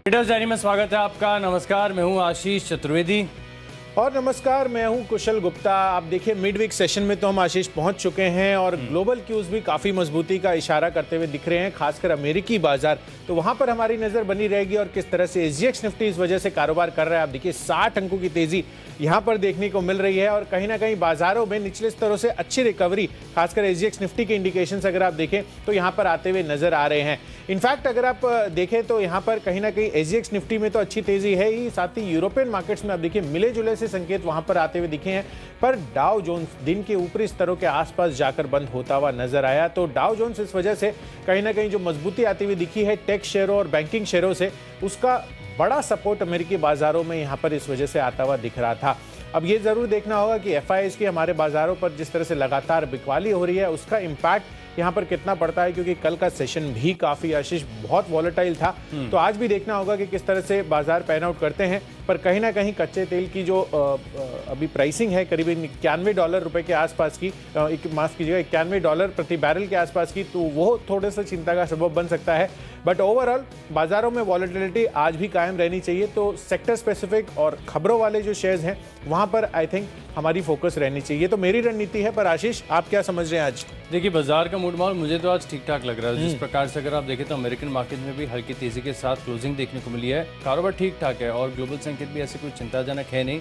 Traders diary में स्वागत है आपका। नमस्कार, मैं हूं आशीष चतुर्वेदी। और नमस्कार, मैं हूं कुशल गुप्ता। आप देखिए मिड वीक सेशन में तो हम आशीष पहुंच चुके हैं और ग्लोबल क्यूज भी काफ़ी मजबूती का इशारा करते हुए दिख रहे हैं, खासकर अमेरिकी बाजार। तो वहां पर हमारी नज़र बनी रहेगी और किस तरह से एसजीएक्स निफ्टी इस वजह से कारोबार कर रहा है। आप देखिए 60 अंकों की तेजी यहां पर देखने को मिल रही है और कहीं ना कहीं बाजारों में निचले स्तरों से अच्छी रिकवरी, खासकर एसजीएक्स निफ्टी के इंडिकेशंस अगर आप देखें तो यहां पर आते हुए नजर आ रहे हैं। इनफैक्ट अगर आप देखें तो यहां पर कहीं ना कहीं एसजीएक्स निफ्टी में तो अच्छी तेजी है ही, साथ ही यूरोपियन मार्केट्स में आप देखिए मिले जुले से संकेत वहां पर आते हुए दिखे हैं। पर डाउ जोन्स दिन के ऊपरी स्तरों के आसपास जाकर बंद होता हुआ नजर आया। तो डाउ जोन्स इस वजह से कहीं ना कहीं जो मजबूती आती हुई दिखी है टेक शेयरों और बैंकिंग शेयरों से, उसका बड़ा सपोर्ट अमेरिकी बाजारों में यहां पर इस वजह से आता हुआ दिख रहा था। अब ये जरूर देखना होगा कि एफआईआईज की हमारे बाजारों पर जिस तरह से लगातार बिकवाली हो रही है उसका इम्पैक्ट यहाँ पर कितना पड़ता है, क्योंकि कल का सेशन भी काफी आशीष बहुत वॉलेटाइल था। तो आज भी देखना होगा कि किस तरह से बाजार पैन आउट करते हैं। पर कहीं ना कहीं कच्चे तेल की जो अभी प्राइसिंग है करीबन $91 के आसपास की, माफ कीजिएगा $91 प्रति बैरल के आसपास की, तो वो थोड़े से चिंता का सबब बन सकता है। बट ओवरऑल बाजारों में वॉलेटिलिटी आज भी कायम रहनी चाहिए। तो सेक्टर स्पेसिफिक और खबरों वाले जो शेयर्स हैं वहां पर आई थिंक हमारी फोकस रहनी चाहिए। तो मेरी रणनीति है। पर आशीष, आप क्या समझ रहे हैं आज? देखिए, बाजार का मूड माहौल मुझे तो आज ठीक ठाक लग रहा है। जिस प्रकार से अगर आप देखें तो अमेरिकन मार्केट में भी हल्की तेजी के साथ क्लोजिंग देखने को मिली है। कारोबार ठीक ठाक है और ग्लोबल संकेत भी ऐसे कोई चिंताजनक है नहीं।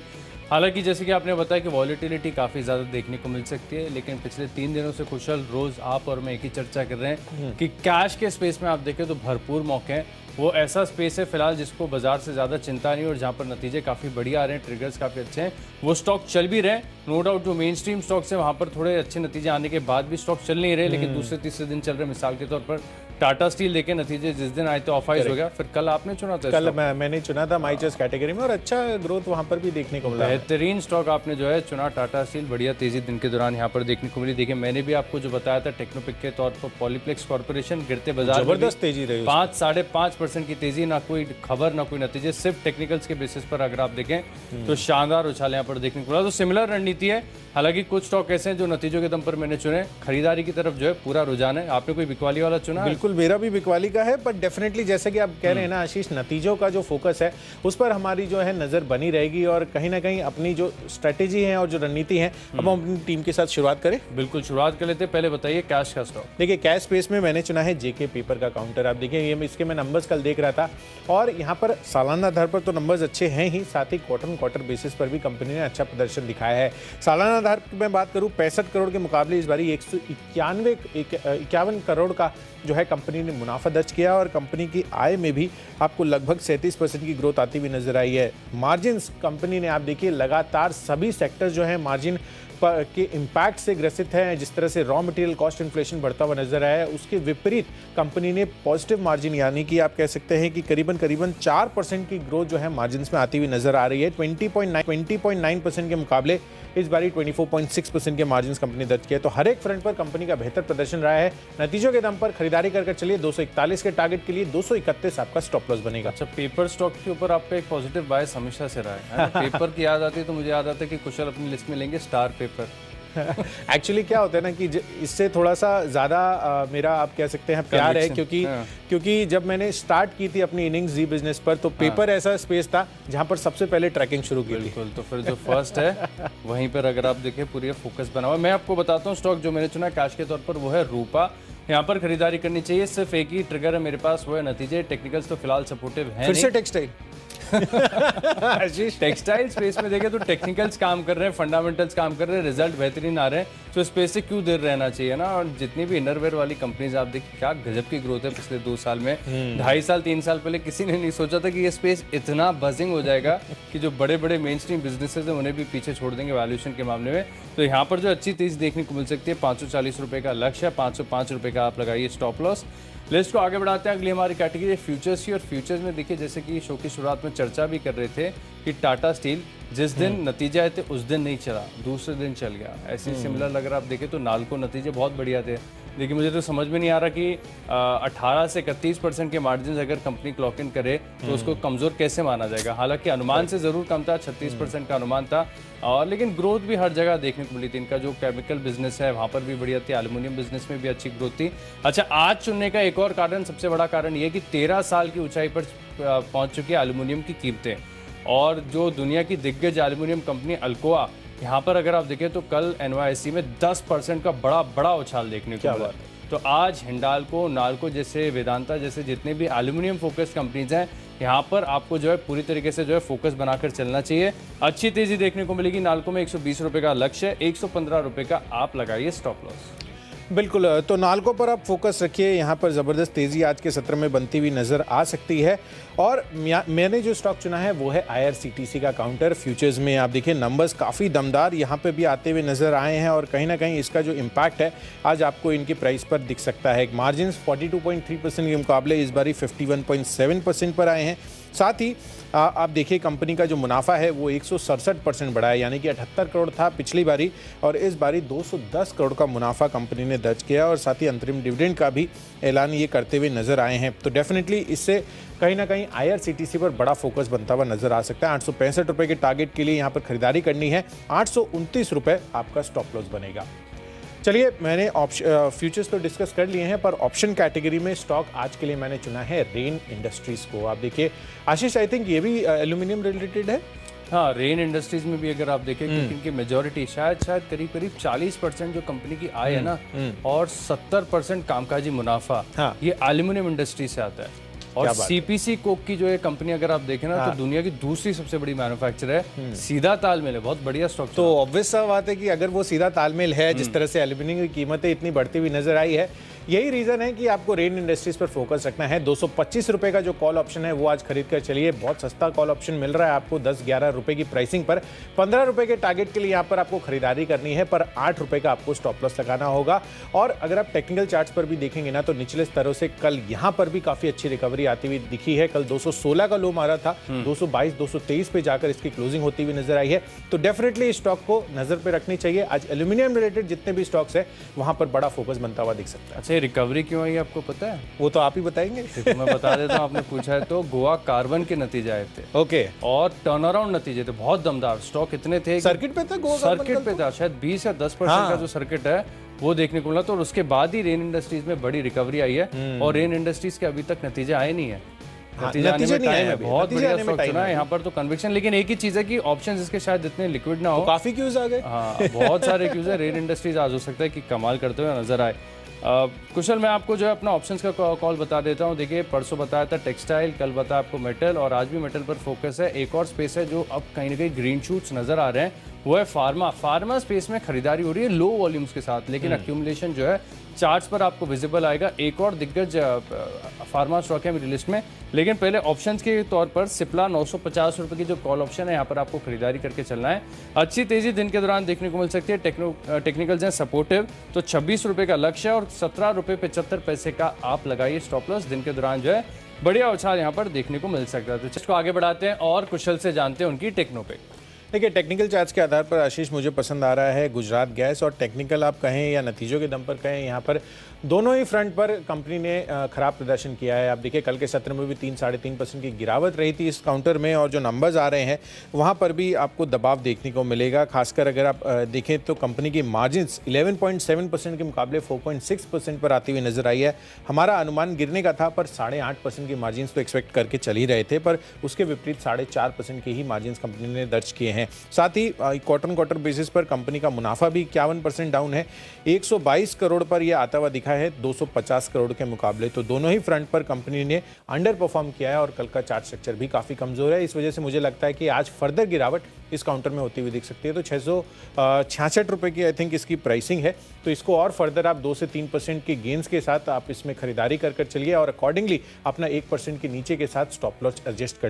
हालांकि जैसे कि आपने बताया कि वॉलेटिलिटी काफ़ी ज़्यादा देखने को मिल सकती है, लेकिन पिछले 3 दिनों से कुशल रोज़ आप और मैं एक ही चर्चा कर रहे हैं कि कैश के स्पेस में आप देखें तो भरपूर मौके हैं। वो ऐसा स्पेस है फिलहाल जिसको बाजार से ज़्यादा चिंता नहीं और जहाँ पर नतीजे काफ़ी बढ़िया आ रहे हैं, ट्रिगर्स काफ़ी अच्छे हैं, वो स्टॉक चल भी रहे हैं। नो डाउट जो मेन स्ट्रीम स्टॉक्स हैं वहाँ पर थोड़े अच्छे नतीजे आने के बाद भी स्टॉक चल नहीं रहे, लेकिन दूसरे तीसरे दिन चल रहे। मिसाल के तौर पर टाटा स्टील देखे नतीजे जिस दिन आए तो ऑफाइज हो गया। फिर कल आपने चुना था, कल मैंने चुना था माइचेस कैटेगरी में और अच्छा ग्रोथ वहां पर भी देखने को मिला। बेहतरीन स्टॉक आपने जो है चुना टाटा स्टील, बढ़िया तेजी दिन के दौरान यहाँ पर देखने को मिली। देखिए मैंने भी आपको जो बताया था टेक्नोपिक के तौर पर पॉलीप्लेक्स कॉर्पोरेशन गिरते बाजार जबरदस्त तेजी रही, 5-5.5% की तेजी, ना कोई खबर ना कोई नतीजे, सिर्फ टेक्निकल्स के बेसिस पर अगर आप देखें तो शानदार उछाल यहाँ पर देखने को मिला। तो सिमिलर रणनीति है। हालांकि कुछ स्टॉक ऐसे हैं जो नतीजों के दम पर मैंने चुने, खरीदारी की तरफ जो है पूरा रुझान है। आपने कोई बिकवाली वाला चुना? बिल्कुल, मेरा भी बिकवाली का है। बट डेफिनेटली जैसे कि आप कह रहे हैं ना आशीष, नतीजों का जो फोकस है उस पर हमारी जो है नजर बनी रहेगी और कहीं ना कहीं अपनी जो स्ट्रेटेजी है और जो रणनीति है अब हम अपनी टीम के साथ शुरुआत करें। बिल्कुल, शुरुआत कर लेते हैं। पहले बताइए कैश का स्टॉक। देखिए कैश स्पेस में मैंने चुना है जेके पेपर का काउंटर। आप देखिए ये इसके मैं नंबर्स कल देख रहा था और यहाँ पर सालाना आधार पर तो नंबर्स अच्छे हैं ही, साथ ही क्वार्टर बेसिस पर भी कंपनी ने अच्छा प्रदर्शन दिखाया है। सालाना आधार पर मैं बात करूँ 65 करोड़ के मुकाबले इस बारी 151 करोड़ का जो है कंपनी ने मुनाफा दर्ज किया और कंपनी की आय में भी आपको लगभग 37% की ग्रोथ आती हुई नजर आई है। मार्जिन्स कंपनी ने आप देखिए लगातार सभी सेक्टर्स जो है मार्जिन के इम्पैक्ट से ग्रसित है। जिस तरह से रॉ मटेरियल कॉस्ट इन्फ्लेशन बढ़ता हुआ नजर आया है उसके विपरीत कंपनी ने पॉजिटिव मार्जिन, यानी कि आप कह सकते हैं कि करीबन 4% की ग्रोथ जो है मार्जिन्स में आती हुई नजर आ रही है। 20.9% के मुकाबले इस बारी 24.6% के मार्जिन्स कंपनी दर्ज किया। तो हर एक फ्रंट पर कंपनी का बेहतर प्रदर्शन रहा है। नतीजों के दम पर खरीदारी कर चलिए 241 के टारगेट के लिए 231 आपका स्टॉप लॉस बनेगा। अच्छा, पेपर स्टॉक के ऊपर आपका एक पॉजिटिव बायस हमेशा से रहा है। पेपर की याद आती है तो मुझे याद आता है कि कुशल अपनी लिस्ट में लेंगे स्टार पेपर। एक्चुअली क्या होता है ना कि इससे थोड़ा सा ज़्यादा मेरा आप कह सकते हैं प्यार है, क्योंकि जब मैंने स्टार्ट की थी अपनी इनिंग्स जी बिजनेस पर तो पेपर ऐसा स्पेस था जहां पर सबसे पहले ट्रैकिंग शुरू की थी। तो फिर जो फर्स्ट है वहीं पर अगर आप देखें पूरी फोकस बना हुआ। मैं आपको बताता हूँ स्टॉक जो मैंने चुना कैश के तौर पर, वो है रूपा। यहाँ पर खरीदारी करनी चाहिए। सिर्फ एक ही ट्रिगर है मेरे पास, वो है नतीजे। टेक्निकल्स तो फिलहाल सपोर्टिव है। फिर से टेक्सटाइल टेक्सटाइल स्पेस में देखें तो टेक्निकल्स काम कर रहे हैं, फंडामेंटल्स काम कर रहे हैं, रिजल्ट बेहतरीन आ रहे हैं, तो स्पेस से क्यों देर रहना चाहिए ना। और जितनी भी इनरवेयर वाली कंपनीज आप देखिए क्या गजब की ग्रोथ है पिछले 2 साल में। 2.5 साल 3 साल पहले किसी ने नहीं सोचा था कि ये स्पेस इतना बजिंग हो जाएगा कि जो बड़े बड़े मेन स्ट्रीम बिजनेसेस हैं उन्हें भी पीछे छोड़ देंगे वैल्यूएशन के मामले में। तो यहाँ पर जो अच्छी तेज देखने को मिल सकती है, 540 रुपये का लक्ष्य है, 505 रुपये का आप लगाइए स्टॉप लॉस। लिस्ट को आगे बढ़ाते हैं। अगली हमारी कैटेगरी फ्यूचर्स की, और फ्यूचर्स में देखिए जैसे कि शो की शुरुआत में चर्चा भी कर रहे थे कि टाटा स्टील जिस दिन नतीजे आए थे उस दिन नहीं चला, दूसरे दिन चल गया। ऐसे सिमिलर अगर आप देखें तो नाल्को नतीजे बहुत बढ़िया थे। देखिए मुझे तो समझ में नहीं आ रहा कि 18 से 31% के मार्जिन अगर कंपनी क्लॉक इन करे तो उसको कमज़ोर कैसे माना जाएगा। हालांकि अनुमान से ज़रूर कम था, 36% का अनुमान था, और लेकिन ग्रोथ भी हर जगह देखने को मिली थी। इनका जो केमिकल बिजनेस है वहाँ पर भी बढ़िया थी, एल्युमिनियम बिजनेस में भी अच्छी ग्रोथ थी। अच्छा, आज चुनने का एक और कारण, सबसे बड़ा कारण ये कि 13 साल की ऊंचाई पर पहुंच चुकी है एल्युमिनियम की कीमतें। और जो दुनिया की दिग्गज एल्युमिनियम कंपनी अल्कोआ, यहाँ पर अगर आप देखें तो कल NYSE में 10% का बड़ा उछाल देखने को मिला। तो आज हिंडाल्को, नाल्को जैसे, वेदांता जैसे जितने भी एल्युमिनियम फोकस कंपनीज हैं, यहाँ पर आपको जो है पूरी तरीके से जो है फोकस बनाकर चलना चाहिए। अच्छी तेजी देखने को मिलेगी। नाल्को में 120 रुपये का लक्ष्य है, 115 रुपये का आप लगाइए स्टॉप लॉस। बिल्कुल, तो नाल्को पर आप फोकस रखिए। यहाँ पर ज़बरदस्त तेज़ी आज के सत्र में बनती हुई नज़र आ सकती है। और मैंने जो स्टॉक चुना है वो है IRCTC का काउंटर फ्यूचर्स में। आप देखिए नंबर्स काफ़ी दमदार यहाँ पे भी आते हुए नज़र आए हैं और कहीं ना कहीं इसका जो इम्पैक्ट है आज आपको इनकी प्राइस पर दिख सकता है। मार्जिन 42.3% के मुकाबले इस बारी 51.7% पर आए हैं। साथ ही आप देखिए कंपनी का जो मुनाफा है वो 167% बढ़ा है, यानी कि 78 करोड़ था पिछली बारी और इस बारी 210 करोड़ का मुनाफा कंपनी ने दर्ज किया। और साथ ही अंतरिम डिविडेंड का भी ऐलान ये करते हुए नजर आए हैं। तो डेफिनेटली इससे कहीं ना कहीं IRCTC पर बड़ा फोकस बनता हुआ नजर आ सकता है। 865 रुपये के टारगेट के लिए यहाँ पर खरीदारी करनी है। 829 रुपये आपका स्टॉप लॉस बनेगा। चलिए, मैंने फ्यूचर्स तो डिस्कस कर लिए हैं, पर ऑप्शन कैटेगरी में स्टॉक आज के लिए मैंने चुना है रेन इंडस्ट्रीज को। आप देखिए आशीष, आई थिंक ये भी एल्यूमिनियम रिलेटेड है। हाँ, रेन इंडस्ट्रीज में भी अगर आप देखें क्योंकि इनकी मेजोरिटी शायद करीब 40% जो कंपनी की आय है ना, और 70% कामकाजी मुनाफा ये एल्यूमिनियम इंडस्ट्री से आता है। और CPC कोक की जो ये कंपनी अगर आप देखें ना, तो दुनिया की दूसरी सबसे बड़ी मैन्युफैक्चरर है। सीधा तालमेल है, बहुत बढ़िया स्टॉक। तो ऑब्वियस सा बात है कि अगर वो सीधा तालमेल है, जिस तरह से एल्यूमिनियम की कीमतें इतनी बढ़ती हुई नजर आई है, यही रीजन है कि आपको रेन इंडस्ट्रीज पर फोकस रखना है। 225 रुपए का जो कॉल ऑप्शन है वो आज खरीद कर चलिए। बहुत सस्ता कॉल ऑप्शन मिल रहा है आपको 10-11 रुपए की प्राइसिंग पर। 15 रुपए के टारगेट के लिए यहाँ पर आपको खरीदारी करनी है, पर 8 रुपए का आपको स्टॉप लॉस लगाना होगा। और अगर आप टेक्निकल चार्ट्स पर भी देखेंगे ना, तो निचले स्तरों से कल यहाँ पर भी काफी अच्छी रिकवरी आती हुई दिखी है। कल 216 का लो मारा था, 222-223 पे जाकर इसकी क्लोजिंग होती हुई नजर आई है। तो डेफिनेटली इस स्टॉक को नजर पे रखनी चाहिए। आज एल्यूमिनियम रिलेटेड जितने भी स्टॉक्स है वहां पर बड़ा फोकस बनता हुआ दिख सकता है। अच्छा, रिकवरी क्यों आई आपको पता है? वो तो आप ही बताएंगे। तो मैं बता देता हूँ, आपने पूछा है तो गोवा कार्बन के नतीजे आए थे। ओके। और टर्न अराउंड नतीजे थे, बहुत दमदार। स्टॉक इतने थे, सर्किट पे था गोवा, सर्किट पे था, शायद 20 या 10% का जो सर्किट है वो देखने को मिला। तो उसके बाद ही रेन इंडस्ट्रीज में बड़ी रिकवरी आई है। और रेन इंडस्ट्रीज के अभी तक नतीजे आए नहीं है। नतीजे आने में टाइम है, बहुत बढ़िया स्टॉक चुना है यहाँ पर तो कन्विक्शन। लेकिन एक ही चीज है कि ऑप्शंस इसके शायद इतने लिक्विड ना हो। तो काफी क्यूज आ गए। हाँ, बहुत सारे क्यूज है। रेन इंडस्ट्रीज आज हो सकता है कि कमाल करते हुए नजर आए। कुशल, मैं आपको जो है अपना ऑप्शंस का कॉल बता देता हूँ। देखिए, परसों बताया था टेक्सटाइल, कल बताया आपको मेटल, और आज भी मेटल पर फोकस है। एक और स्पेस है जो अब कहीं ना कहीं ग्रीन शूट्स नजर आ रहे हैं, वो है फार्मा स्पेस में खरीदारी हो रही है लो वॉल्यूम्स के साथ, लेकिन अक्यूमुलेशन जो है चार्ट्स पर आपको विजिबल आएगा। एक और दिग्गज फार्मा स्टॉक है मेरी लिस्ट में। लेकिन पहले ऑप्शंस के तौर पर सिप्ला 950 रुपये की जो कॉल ऑप्शन है, यहाँ पर आपको खरीदारी करके चलना है। अच्छी तेजी दिन के दौरान देखने को मिल सकती है। टेक्निकल्स हैं सपोर्टिव, तो 26 रुपये का लक्ष्य है और 17 रुपये 75 पैसे का आप लगाइए स्टॉप लॉस। दिन के दौरान जो है बढ़िया उछाल यहाँ पर देखने को मिल सकता है। तो इसको आगे बढ़ाते हैं और कुशल से जानते हैं उनकी टेक्नोपिक। देखिए, टेक्निकल चार्ट्स के आधार पर आशीष मुझे पसंद आ रहा है गुजरात गैस। और टेक्निकल आप कहें या नतीजों के दम पर कहें, यहाँ पर दोनों ही फ्रंट पर कंपनी ने खराब प्रदर्शन किया है। आप देखिए कल के सत्र में भी 3-3.5% की गिरावट रही थी इस काउंटर में, और जो नंबर्स आ रहे हैं वहाँ पर भी आपको दबाव देखने को मिलेगा। खासकर अगर आप देखें तो कंपनी की मार्जिन्स 11.7% के मुकाबले 4.6% पर आती हुई नजर आई है। हमारा अनुमान गिरने का था, पर 8.5% की मार्जिन्स तो एक्सपेक्ट करके चल ही रहे थे, पर उसके विपरीत 4.5% की ही मार्जिन्स कंपनी ने दर्ज किए हैं। साथ ही क्वार्टर बेसिस पर कंपनी का मुनाफा भी 51% डाउन है। 122 करोड़ पर यह आता हुआ दिखा है 250 करोड़ के मुकाबले। तो दोनों ही फ्रंट पर कंपनी ने अंडर परफॉर्म किया है और कल का चार्ट स्ट्रक्चर भी काफी कमजोर है। इस वजह से मुझे लगता है कि आज फर्दर गिरावट इस काउंटर में होती हुई दिख सकती है। तो 666 रुपए की आई थिंक इसकी प्राइसिंग है। तो इसको और फर्दर आप 2 से 3% के गेंस के साथ आप इसमें खरीदारी कर चलिए और अकॉर्डिंगली अपना 1% के नीचे के साथ स्टॉप लॉस एडजस्ट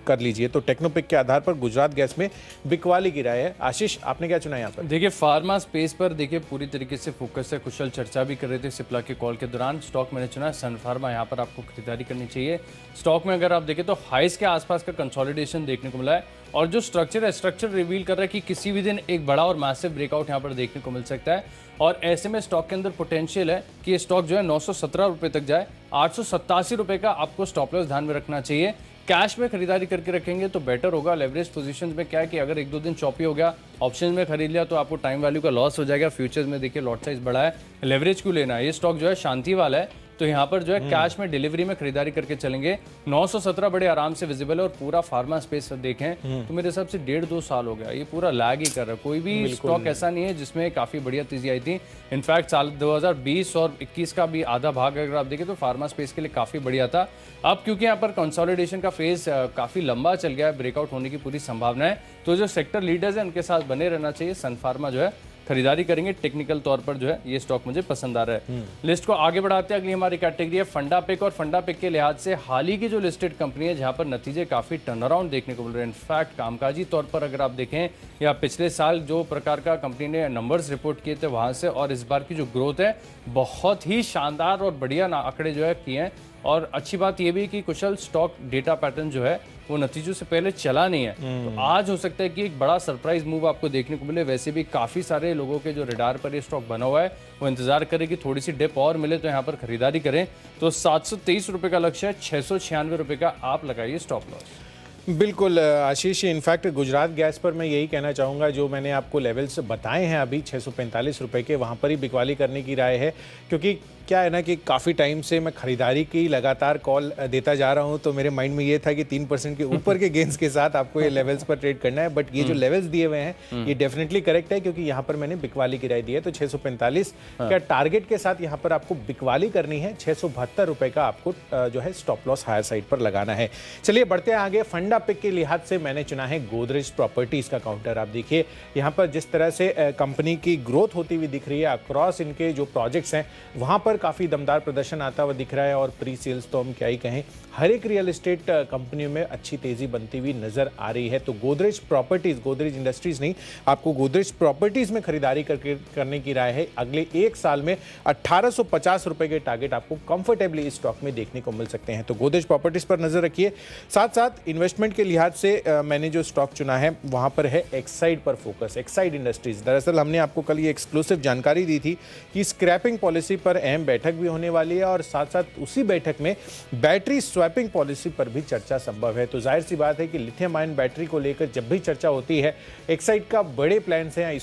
कर लीजिए। तो टेक्नोपिक के आधार पर गुजरात गैस में बिकवाली गिराए है। आशीष, आपने क्या चुना यहाँ पर? देखिए, फार्मा स्पेस पर देखिए पूरी तरीके से फोकस है। कुशल चर्चा भी कर रहे थे सिप्ला के कॉल के दौरान। स्टॉक मैंने चुना है सन फार्मा, यहाँ पर आपको खरीदारी करनी चाहिए। स्टॉक में अगर आप देखें तो हाइस के आसपास का कंसोलिडेशन देखने को मिला है, और जो स्ट्रक्चर रिवील कर रहा है कि किसी भी दिन एक बड़ा और मैसिव ब्रेकआउट यहाँ पर देखने को मिल सकता है। और ऐसे में स्टॉक के अंदर पोटेंशियल है कि ये स्टॉक जो है 917 रुपये तक जाए। 887 रुपये का आपको स्टॉप लॉस ध्यान में रखना चाहिए। कैश में खरीदारी करके रखेंगे तो बेटर होगा। लेवरेज पोजीशंस में क्या है कि अगर 1-2 दिन चॉपी हो गया, ऑप्शन में खरीद लिया तो आपको टाइम वैल्यू का लॉस हो जाएगा। फ्यूचर्स में देखिए लॉट साइज बड़ा है, लेवरेज क्यों लेना है। ये स्टॉक जो है शांति वाला है, तो यहाँ पर जो है कैश में डिलीवरी में खरीदारी करके चलेंगे। 917 बड़े आराम से विजिबल है और पूरा फार्मा स्पेस देखें तो मेरे हिसाब से 1.5-2 साल हो गया ये पूरा लैग ही कर रहा है। कोई भी स्टॉक ऐसा नहीं है जिसमें काफी बढ़िया तेजी आई थी। इनफैक्ट साल 2020 और 21 का भी आधा भाग अगर आप देखें तो फार्मा स्पेस के लिए काफी बढ़िया था। अब क्योंकि यहाँ पर कंसोलिडेशन का फेज काफी लंबा चल गया है, ब्रेकआउट होने की पूरी संभावना है, तो जो सेक्टर लीडर्स हैं उनके साथ बने रहना चाहिए। सन फार्मा जो है खरीदारी करेंगे। टेक्निकल तौर पर जो है ये स्टॉक मुझे पसंद आ रहा है। लिस्ट को आगे बढ़ाते हैं। अगली हमारी कैटेगरी है फंडा पिक, और फंडा पिक के लिहाज से हाल ही की जो लिस्टेड कंपनी है जहां पर नतीजे काफी टर्न अराउंड देखने को मिल रहे हैं। इनफैक्ट कामकाजी तौर पर अगर आप देखें या पिछले साल जो प्रकार का कंपनी ने नंबर्स रिपोर्ट किए थे वहां से, और इस बार की जो ग्रोथ है बहुत ही शानदार और बढ़िया आंकड़े जो है किए हैं। और अच्छी बात यह भी कि कुशल स्टॉक डेटा पैटर्न जो है वो नतीजों से पहले चला नहीं है, तो आज हो सकता है कि एक बड़ा सरप्राइज मूव आपको देखने को मिले। वैसे भी काफी सारे लोगों के जो रडार पर ये स्टॉक बना हुआ है वो इंतजार करें कि थोड़ी सी डिप और मिले तो यहाँ पर खरीदारी करें। तो 723 रुपए का लक्ष्य है, 696 रुपए का आप लगाइए स्टॉप लॉस। बिल्कुल आशीष, इनफैक्ट गुजरात गैस पर मैं यही कहना चाहूँगा, जो मैंने आपको लेवल्स बताए हैं अभी 645 रुपए के, वहाँ पर ही बिकवाली करने की राय है। क्योंकि क्या है ना कि काफ़ी टाइम से मैं खरीदारी की लगातार कॉल देता जा रहा हूं, तो मेरे माइंड में ये था कि 3% के ऊपर के गेंस के साथ आपको ये लेवल्स पर ट्रेड करना है। बट ये जो लेवल्स दिए हुए हैं ये डेफिनेटली करेक्ट है, क्योंकि यहाँ पर मैंने बिकवाली की राय दी है। तो 645 का टारगेट के साथ यहाँ पर आपको बिकवाली करनी है। 672 रुपए का आपको जो है स्टॉप लॉस हायर साइड पर लगाना है। चलिए बढ़ते हैं आगे। फंडा पिक के लिहाज से मैंने चुना है गोदरेज प्रॉपर्टीज का काउंटर। आप देखिए यहाँ पर जिस तरह से कंपनी की ग्रोथ होती हुई दिख रही है, अक्रॉस इनके जो प्रोजेक्ट्स हैं वहाँ पर काफ़ी दमदार प्रदर्शन आता हुआ दिख रहा है। और प्री सेल्स तो हम क्या ही कहें, हर एक रियल एस्टेट कंपनियों में अच्छी तेजी बनती हुई नजर आ रही है। तो गोदरेज प्रॉपर्टीज, गोदरेज इंडस्ट्रीज नहीं, आपको गोदरेज प्रॉपर्टीज में खरीदारी करने की राय है। अगले एक साल में 1850 रुपए के टारगेट आपको कंफर्टेबली इस स्टॉक में देखने को मिल सकते हैं। तो गोदरेज प्रॉपर्टीज पर नजर रखिए। साथ साथ इन्वेस्टमेंट के लिहाज से मैंने जो स्टॉक चुना है वहां पर है एक्साइड पर फोकस, एक्साइड इंडस्ट्रीज। दरअसल हमने आपको कल ये एक्सक्लूसिव जानकारी दी थी कि स्क्रैपिंग पॉलिसी पर अहम बैठक भी होने वाली है, और साथ साथ उसी बैठक में बैटरी स्वैपिंग पॉलिसी पर भी चर्चा संभव है। तो जाहिर सी बात है कि लिथियम आयन बैटरी को लेकर जब भी चर्चा होती है, एक्साइड का बड़े प्लान्स हैं।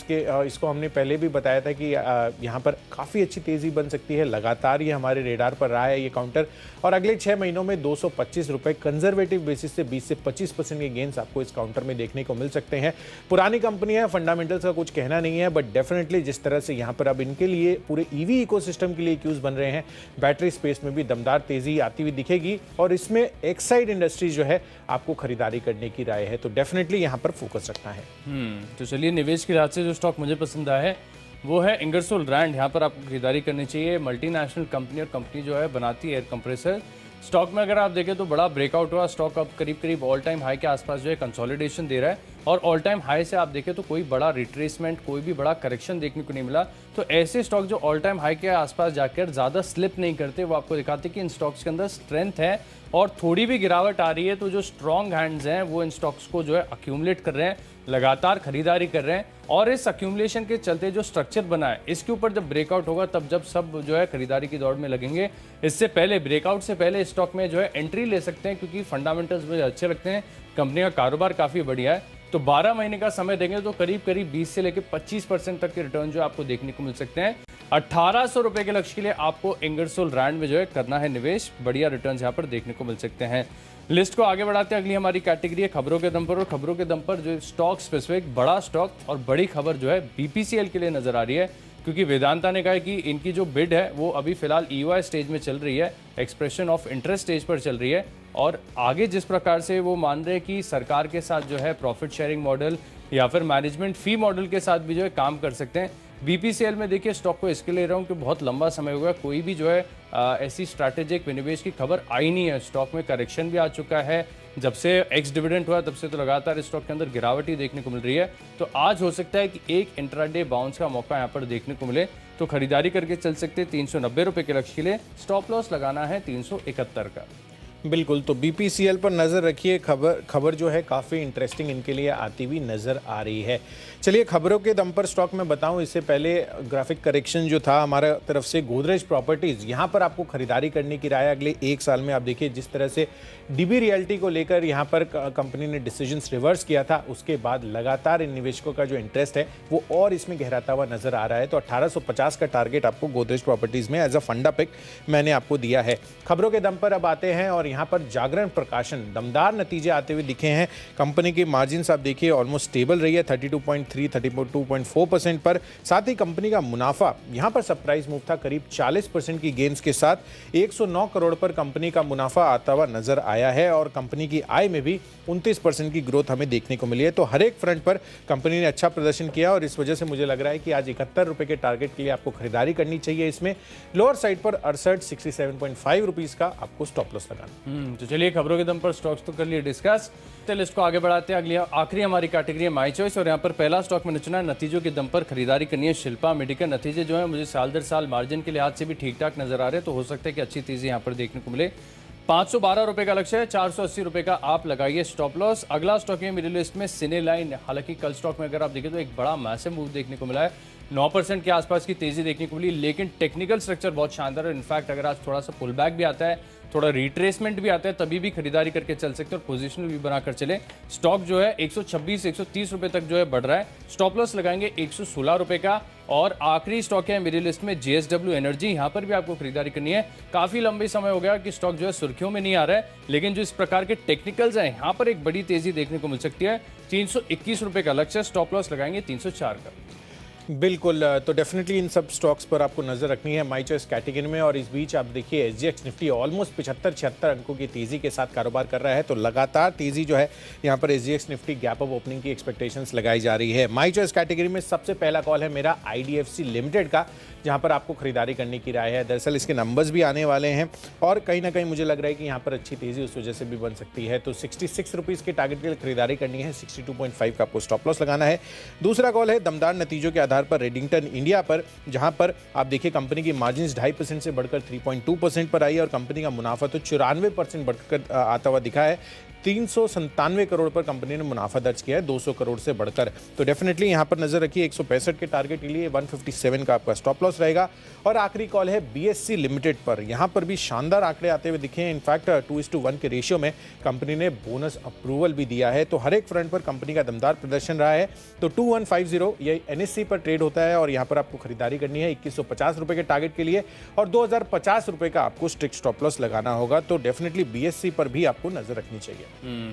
इसको हमने पहले भी बताया था कि यहाँ पर काफ़ी अच्छी तेज़ी बन सकती है। लगातार ये हमारे रेडार पर रहा है ये काउंटर, और अगले 6 महीनों में 225 रुपए कंजर्वेटिव बेसिस से 20 से 25% के गेंस आपको इस काउंटर में देखने को मिल सकते हैं। पुरानी कंपनी है, फंडामेंटल्स का कुछ कहना नहीं है, बट डेफिनेटली जिस तरह से यहाँ पर अब इनके लिए पूरे ईवी इकोसिस्टम के लिए क्यूज बन रहे हैं, बैटरी स्पेस में भी दमदार तेजी आती हुई दिखेगी। और इसमें एक्साइड इंडस्ट्रीज जो है आपको खरीदारी करने की राय है। तो डेफिनेटली यहाँ पर फोकस रखना है। तो चलिए निवेश के लिहाज से जो स्टॉक मुझे पसंद आया है वो है इंगरसोल रैंड। यहाँ पर आपको खरीदारी करनी चाहिए। मल्टीनेशनल कंपनी, और कंपनी जो है बनाती है एयर कंप्रेसर। स्टॉक में अगर आप देखें तो बड़ा ब्रेकआउट हुआ। स्टॉक अब करीब करीब ऑल टाइम हाई के आसपास जो है कंसोलिडेशन दे रहा है, और ऑल टाइम हाई से आप देखें तो कोई बड़ा रिट्रेसमेंट, कोई भी बड़ा करेक्शन देखने को नहीं मिला। तो ऐसे स्टॉक जो ऑल टाइम हाई के आसपास जाकर ज़्यादा स्लिप नहीं करते, वो आपको दिखाते कि इन स्टॉक्स के अंदर स्ट्रेंथ है। और थोड़ी भी गिरावट आ रही है तो जो स्ट्रॉन्ग हैंड्स हैं वो इन स्टॉक्स को जो है अक्यूमुलेट कर रहे हैं, लगातार खरीदारी कर रहे हैं। और इस अक्यूमुलेशन के चलते जो स्ट्रक्चर बना है इसके ऊपर जब ब्रेकआउट होगा तब जब सब जो है खरीदारी की दौड़ में लगेंगे। इससे पहले, ब्रेकआउट से पहले स्टॉक में जो है एंट्री ले सकते हैं, क्योंकि फंडामेंटल्स मुझे अच्छे लगते हैं। कंपनी का कारोबार काफ़ी बढ़िया है। तो 12 महीने का समय देंगे तो करीब करीब 20 से लेकर 25% तक के रिटर्न जो आपको देखने को मिल सकते हैं। 1800 रुपए के लक्ष्य के लिए आपको इंगरसोल रैंड में जो है करना है निवेश। बढ़िया रिटर्न यहाँ पर देखने को मिल सकते हैं। लिस्ट को आगे बढ़ाते हैं। अगली हमारी कैटेगरी है खबरों के दम पर, और खबरों के दम पर जो स्टॉक स्पेसिफिक बड़ा स्टॉक और बड़ी खबर जो है बीपीसीएल के लिए नजर आ रही है, क्योंकि वेदांता ने कहा है कि इनकी जो बिड है वो अभी फिलहाल ईओआई स्टेज में चल रही है, एक्सप्रेशन ऑफ इंटरेस्ट स्टेज पर चल रही है। और आगे जिस प्रकार से वो मान रहे हैं कि सरकार के साथ जो है प्रॉफिट शेयरिंग मॉडल या फिर मैनेजमेंट फी मॉडल के साथ भी जो है काम कर सकते हैं। बीपीसीएल में देखिए स्टॉक को इसके ले रहा हूँ कि बहुत लंबा समय हो गया, कोई भी जो है ऐसी स्ट्रैटेजिक विनिवेश की खबर आई नहीं है। स्टॉक में करेक्शन भी आ चुका है, जब से एक्स डिविडेंड हुआ तब से तो लगातार स्टॉक के अंदर गिरावट ही देखने को मिल रही है। तो आज हो सकता है कि एक इंट्राडे बाउंस का मौका यहाँ पर देखने को मिले, तो खरीदारी करके चल सकते हैं। 390 रुपए के लक्ष्य के लिए स्टॉप लॉस लगाना है 371 का। बिल्कुल, तो बीपीसीएल पर नज़र रखिए। खबर जो है काफ़ी इंटरेस्टिंग इनके लिए आती हुई नज़र आ रही है। चलिए खबरों के दम पर स्टॉक में बताऊं, इससे पहले ग्राफिक करेक्शन जो था हमारा तरफ से गोदरेज प्रॉपर्टीज़, यहाँ पर आपको खरीदारी करने की राय अगले एक साल में। आप देखिए जिस तरह से डीबी रियल्टी को लेकर यहाँ पर कंपनी ने डिसीजंस रिवर्स किया था, उसके बाद लगातार इन निवेशकों का जो इंटरेस्ट है वो और इसमें गहराता हुआ नजर आ रहा है। तो 1850 का टारगेट आपको गोदरेज प्रॉपर्टीज़ में एज अ फंडा पिक मैंने आपको दिया है। खबरों के दम पर अब आते हैं और यहाँ पर जागरण प्रकाशन दमदार नतीजे आते हुए दिखे हैं। कंपनी की मार्जिन्स आप देखिए ऑलमोस्ट स्टेबल रही है 32.3 32.4% पर। साथ ही कंपनी का मुनाफा यहाँ पर सरप्राइज मूव था, करीब 40% की गेन्स के साथ 109 करोड़ पर कंपनी का मुनाफा आता हुआ नजर आया है और कंपनी की आय में भी 29% की ग्रोथ हमें देखने को मिली है। तो हर एक फ्रंट पर कंपनी ने अच्छा प्रदर्शन किया और इस वजह से मुझे लग रहा है कि आज 71 रुपए के टारगेट के लिए आपको खरीदारी करनी चाहिए। इसमें लोअर साइड पर 67.5 रुपीज का आपको स्टॉप लॉस लगाना। तो चलिए खबरों के दम पर स्टॉक्स तो कर लिए डिस्कस, तो लिस्ट को आगे बढ़ाते हैं। अगली आखिरी हमारी कैटेगरी है माई चॉइस और यहाँ पर पहला स्टॉक मैंने चुना है, नतीजों के दम पर खरीदारी करनी है शिल्पा मेडिकल। नतीजे जो है मुझे साल दर साल मार्जिन के लिहाज से भी ठीक ठाक नजर आ रहे हैं, तो हो सकता है कि अच्छी तेजी यहाँ पर देखने को मिले। 512 रुपए का लक्ष्य है, 480 रुपए का आप लगाइए स्टॉप लॉस। अगला स्टॉक है मेरी लिस्ट में सिनेलाइन। हालांकि कल स्टॉक में अगर आप देखें तो एक बड़ा मैसिव मूव देखने को मिला है, 9% के आसपास की तेजी देखने को मिली, लेकिन टेक्निकल स्ट्रक्चर बहुत शानदार है। इनफैक्ट अगर आज थोड़ा सा पुल बैक भी आता है, थोड़ा रिट्रेसमेंट भी आता है, तभी भी खरीदारी करके चल सकते हैं और पोजीशन भी बनाकर चले। स्टॉक जो है 126 130 रुपए तक जो है बढ़ रहा है। स्टॉप लॉस लगाएंगे 116 रुपए का। और आखिरी स्टॉक है मेरी लिस्ट में जेएसडब्ल्यू एनर्जी। यहाँ पर भी आपको खरीदारी करनी है। काफी लंबे समय हो गया कि स्टॉक जो है सुर्खियों में नहीं आ रहा है, लेकिन जो इस प्रकार के टेक्निकल्स हैं यहाँ पर एक बड़ी तेजी देखने को मिल सकती है। 321 रुपए का लक्ष्य, स्टॉप लॉस लगाएंगे 304 का। बिल्कुल, तो डेफिनेटली इन सब स्टॉक्स पर आपको नजर रखनी है माई चॉइस कैटेगरी में। और इस बीच आप देखिए एसजीएक्स निफ्टी ऑलमोस्ट 75-76 अंकों की तेजी के साथ कारोबार कर रहा है। तो लगातार तेजी जो है यहाँ पर SGX Nifty gap up opening की एक्सपेक्टेशंस लगाई जा रही है। माई चॉइस कैटेगरी में सबसे पहला कॉल है मेरा आईडीएफसी लिमिटेड का, जहाँ पर आपको खरीदारी करने की राय है। दरअसल इसके नंबर्स भी आने वाले हैं और कहीं ना कहीं मुझे लग रहा है कि यहाँ पर अच्छी तेजी उस वजह से भी बन सकती है। तो 66 रुपीज़ के टारगेट के लिए खरीदारी करनी है, 62.5 का आपको स्टॉप लॉस लगाना है। दूसरा कॉल है दमदार नतीजों के आधार पर रेडिंगटन इंडिया पर, जहां पर आप देखिए कंपनी की मार्जिन्स 2.5% से बढ़कर 3.2% पर आई और कंपनी का मुनाफा तो 94% बढ़कर आता हुआ दिखा है। 397 करोड़ पर कंपनी ने मुनाफा दर्ज किया है, 200 करोड़ से बढ़कर। तो डेफिनेटली यहां पर नजर रखिए 165 के टारगेट के लिए 157 का आपका स्टॉप लॉस रहेगा। और आखिरी कॉल है बीएससी लिमिटेड पर। यहां पर भी शानदार आंकड़े आते हुए दिखे हैं। इनफैक्ट 2:1 के रेशियो में कंपनी ने बोनस अप्रूवल भी दिया है। तो हर एक फ्रंट पर कंपनी का दमदार प्रदर्शन रहा है। तो 2150 ये एनएससी पर ट्रेड होता है और यहाँ पर आपको खरीदारी करनी है 2150 रुपए के टारगेट के लिए और 2050 रुपए का आपको स्ट्रिक्ट स्टॉप लॉस लगाना होगा। तो डेफिनेटली बीएससी पर भी आपको नजर रखनी चाहिए।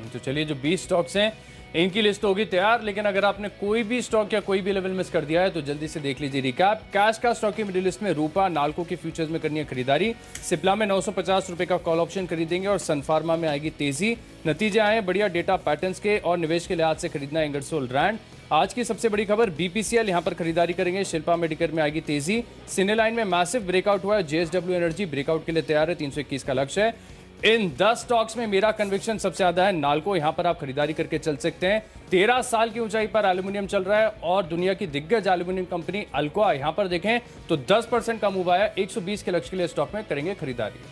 तो चलिए जो 20 स्टॉक्स हैं इनकी लिस्ट होगी तैयार, लेकिन अगर आपने कोई भी स्टॉक या कोई भी लेवल मिस कर दिया है तो जल्दी से देख लीजिए रिकैप। कैश का स्टॉक की मिडिल लिस्ट में रूपा नाल्को की फ्यूचर्स में करनी है खरीदारी। सिप्ला में 950 रुपए का कॉल ऑप्शन खरीदेंगे और सनफार्मा में आएगी तेजी। नतीजे आए बढ़िया डेटा पैटर्न्स के और निवेश के लिहाज से खरीदना इंगरसोल रैंड। आज की सबसे बड़ी खबर बीपीसीएल यहाँ पर खरीदारी करेंगे। शिल्पा मेडिकल में आएगी तेजी। सिनेलाइन में मैसिव ब्रेकआउट हुआ है। जेएसडब्ल्यू एनर्जी ब्रेकआउट के लिए तैयार है, 321 का लक्ष्य है। इन 10 स्टॉक्स में मेरा कन्विक्शन सबसे ज्यादा है नाल्को। यहां पर आप खरीदारी करके चल सकते हैं। 13 साल की ऊंचाई पर एल्यूमिनियम चल रहा है और दुनिया की दिग्गज एल्यूमिनियम कंपनी अल्कोआ यहां पर देखें तो 10% का मूव आया। 120 के लक्ष्य के लिए स्टॉक में करेंगे खरीदारी।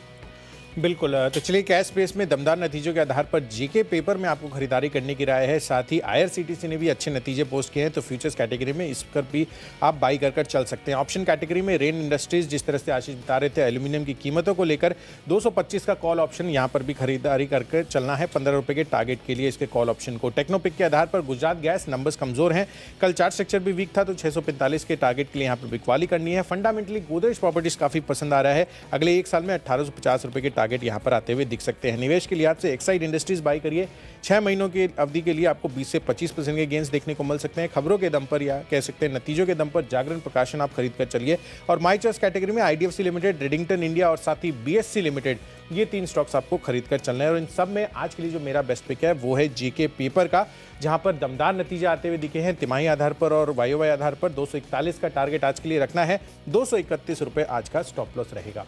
बिल्कुल, तो चलिए कैश स्पेस में दमदार नतीजों के आधार पर जेके पेपर में आपको खरीदारी करने की राय है। साथ ही आईआरसीटीसी ने भी अच्छे नतीजे पोस्ट किए हैं, तो फ्यूचर्स कैटेगरी में इस पर भी आप बाई कर चल सकते हैं। ऑप्शन कैटेगरी में रेन इंडस्ट्रीज, जिस तरह से आशीष बता रहे थे एल्यूमिनियम की कीमतों को लेकर 225 का कॉल ऑप्शन यहाँ पर भी खरीदारी करके चलना है 15 रुपये के टारगेट के लिए इसके कॉल ऑप्शन को। टेक्नोपिक के आधार पर गुजरात गैस नंबर्स कमजोर हैं, कल चार्ट स्ट्रक्चर भी वीक था, तो 645 के टारगेट के लिए यहाँ पर बिकवाली करनी है। फंडामेंटली गोदरेज प्रॉपर्टीज काफी पसंद आ रहा है, अगले एक साल में 1850 रुपये के टारगेट यहाँ पर आते हुए दिख सकते हैं। निवेश के लिहाज से एक्साइड इंडस्ट्रीज बाई करिए, 6 महीनों की अवधि के लिए आपको 20 से 25% के गेंस देखने को मिल सकते हैं। खबरों के दम पर या कह सकते हैं नतीजों के दम पर जागरण प्रकाशन आप खरीद कर चलिए। और माई चॉइस कैटेगरी में आईडीएफसी लिमिटेड, रेडिंगटन इंडिया और साथ ही बीएससी लिमिटेड, ये 3 स्टॉक्स आपको खरीद कर चलना है। और इन सब में आज के लिए जो मेरा बेस्ट पिक है वो है जेके पेपर का, जहां पर दमदार नतीजे आते हुए दिखे हैं तिमाही आधार पर और वाईओवाई आधार पर। 241 का टारगेट आज के लिए रखना है, 231 रुपए आज का स्टॉप लॉस रहेगा।